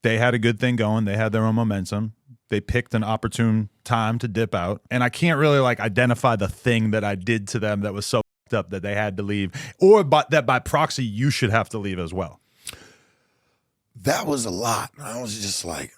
They had a good thing going. They had their own momentum. They picked an opportune time to dip out. And I can't really like identify the thing that I did to them that was so up that they had to leave, or that by proxy you should have to leave as well. That was a lot. I was just like,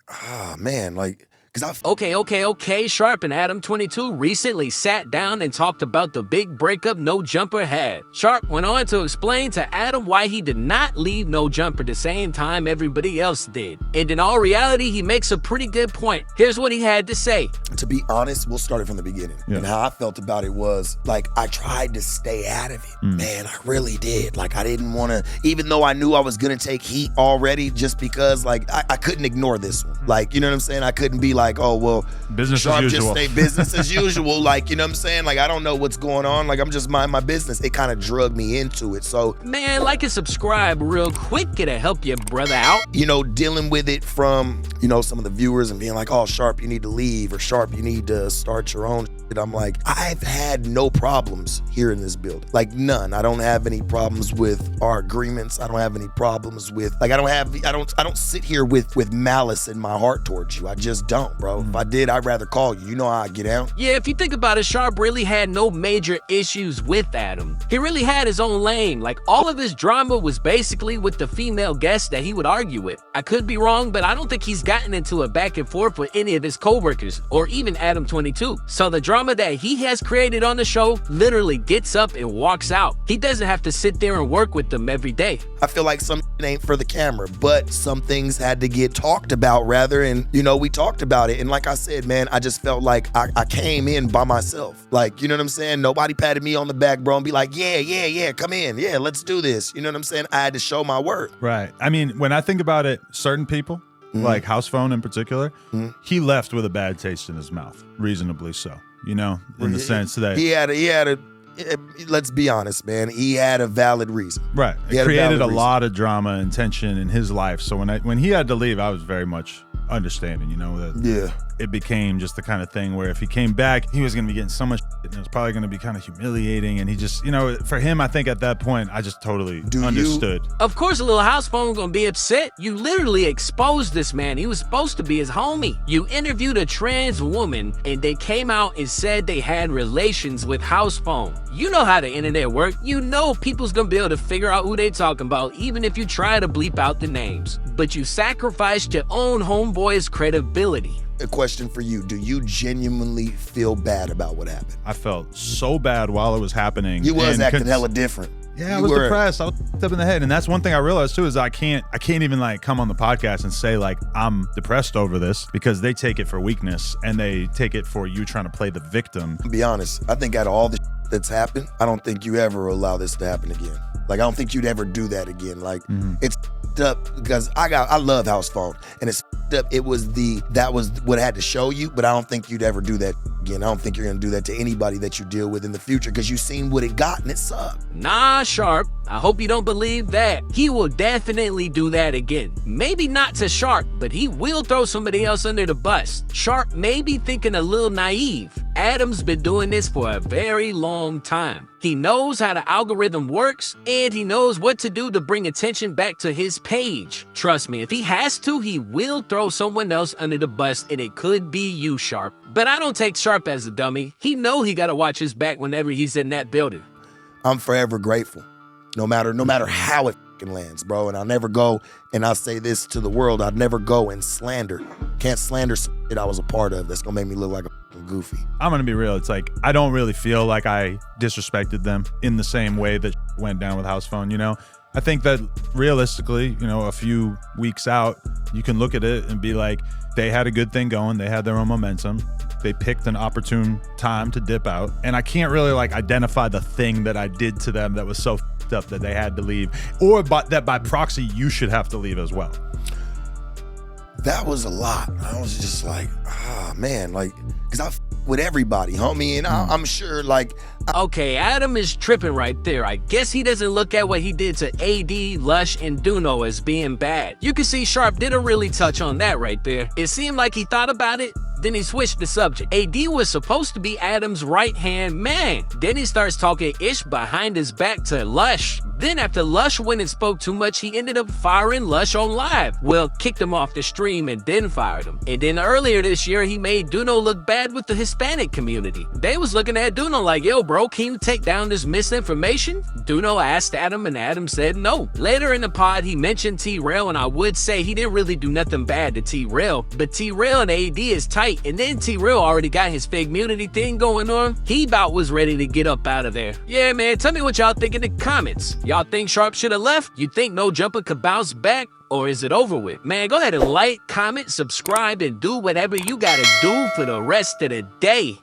man, like, because Okay. Sharp and Adam 22 recently sat down and talked about the big breakup No Jumper had. Sharp went on to explain to Adam why he did not leave No Jumper the same time everybody else did. And in all reality, he makes a pretty good point. Here's what he had to say. To be honest, we'll start it from the beginning. Yeah. And how I felt about it was, like, I tried to stay out of it. Man, I really did. Like, I didn't want to, even though I knew I was going to take heat already, just because, like, I couldn't ignore this one. Like, you know what I'm saying? I couldn't be like, oh, well, business Sharp as usual. just stay business as usual. Like, you know what I'm saying? Like, I don't know what's going on. Like, I'm just mind my business. It kind of drugged me into it. So, Man, like and subscribe real quick. It'll help your brother out. you know, dealing with it from, you know, some of the viewers and being like, oh, Sharp, you need to leave, or Sharp, you need to start your own shit. I'm like, I've had no problems here in this building. Like, none. I don't have any problems with our agreements. I don't have any problems with, like, I don't sit here with malice in my heart towards you. I just don't, bro. If I did, I'd rather call you. You know how I get out. Yeah, if you think about it, Sharp really had no major issues with Adam. He really had his own lane. Like, all of his drama was basically with the female guests that he would argue with. I could be wrong, but I don't think he's gotten into a back and forth with any of his coworkers or even Adam 22. So the drama that he has created on the show literally gets up and walks out. He doesn't have to sit there and work with them every day. I feel like some ain't for the camera, but some things had to get talked about rather, and, you know, we talked about it. And like I said, man, I just felt like I came in by myself. Like, you know what I'm saying? Nobody patted me on the back, bro, and be like, yeah, come in. Yeah, let's do this. You know what I'm saying? I had to show my worth. Right. I mean, when I think about it, certain people, like Housephone in particular, he left with a bad taste in his mouth, reasonably so, you know, in the sense that he had a let's be honest, man, he had a valid reason. Right. It created a lot of drama and tension in his life. So when he had to leave, I was very much understanding, you know, that it became just the kind of thing where if he came back, he was going to be getting so much shit, and it was probably going to be kind of humiliating. And he just, you know, for him, I think at that point, I just totally understood. Of course, Lil Housephone gonna be upset. You literally exposed this man. He was supposed to be his homie. You interviewed a trans woman, and they came out and said they had relations with Housephone. You know how the internet works. You know people's gonna be able to figure out who they talking about, even if you try to bleep out the names. But you sacrificed your own homeboy's credibility. A question for you. Do you genuinely feel bad about what happened? I felt so bad while it was happening. You was acting hella different. Yeah, I was depressed. I was up in the head. And that's one thing I realized too, is I can't even like come on the podcast and say like I'm depressed over this, because they take it for weakness and they take it for you trying to play the victim. To be honest, I think out of all the that's happened, I don't think you ever allow this to happen again. Like, I don't think you'd ever do that again. Like, it's up because I love Housephone, and it's up. That was what I had to show you, but I don't think you'd ever do that again. I don't think you're gonna do that to anybody that you deal with in the future, because you've seen what it got and it sucked. Nah, Sharp. I hope you don't believe that. He will definitely do that again. Maybe not to Sharp, but he will throw somebody else under the bus. Sharp may be thinking a little naive. Adam's been doing this for a very long time. He knows how the algorithm works, and he knows what to do to bring attention back to his page. Trust me, if he has to, he will throw someone else under the bus, and it could be you, Sharp. But I don't take Sharp as a dummy. He know he gotta watch his back whenever he's in that building. I'm forever grateful, no matter how it lands, bro. And I'll never go, and I'll say this to the world, I'd never go and slander. Can't slander some shit I was a part of that's gonna make me look like a goofy. I'm gonna be real. It's like, I don't really feel like I disrespected them in the same way that went down with Housephone, you know? I think that realistically, you know, a few weeks out, you can look at it and be like, they had a good thing going. They had their own momentum. They picked an opportune time to dip out. And I can't really like identify the thing that I did to them that was so up that they had to leave, or that by proxy, you should have to leave as well. That was a lot. I was just like, man, like, because I with everybody, homie, and I'm sure, like... Okay, Adam is tripping right there. I guess he doesn't look at what he did to AD, Lush, and DoKnow as being bad. You can see Sharp didn't really touch on that right there. It seemed like he thought about it, then he switched the subject. AD was supposed to be Adam's right-hand man. Then he starts talking ish behind his back to Lush, Then after Lush went and spoke too much, he ended up firing Lush on live. Well, kicked him off the stream and then fired him. And then earlier this year, he made DoKnow look bad with the Hispanic community. They was looking at DoKnow like, yo bro, can you take down this misinformation? DoKnow asked Adam and Adam said no. Later in the pod, he mentioned Trell, and I would say he didn't really do nothing bad to Trell, but Trell and AD is tight, and then Trell already got his fake immunity thing going on. He about was ready to get up out of there. Yeah man, tell me what y'all think in the comments. Y'all think Sharp should have left? You think No Jumper could bounce back? Or is it over with? Man, go ahead and like, comment, subscribe, and do whatever you gotta do for the rest of the day.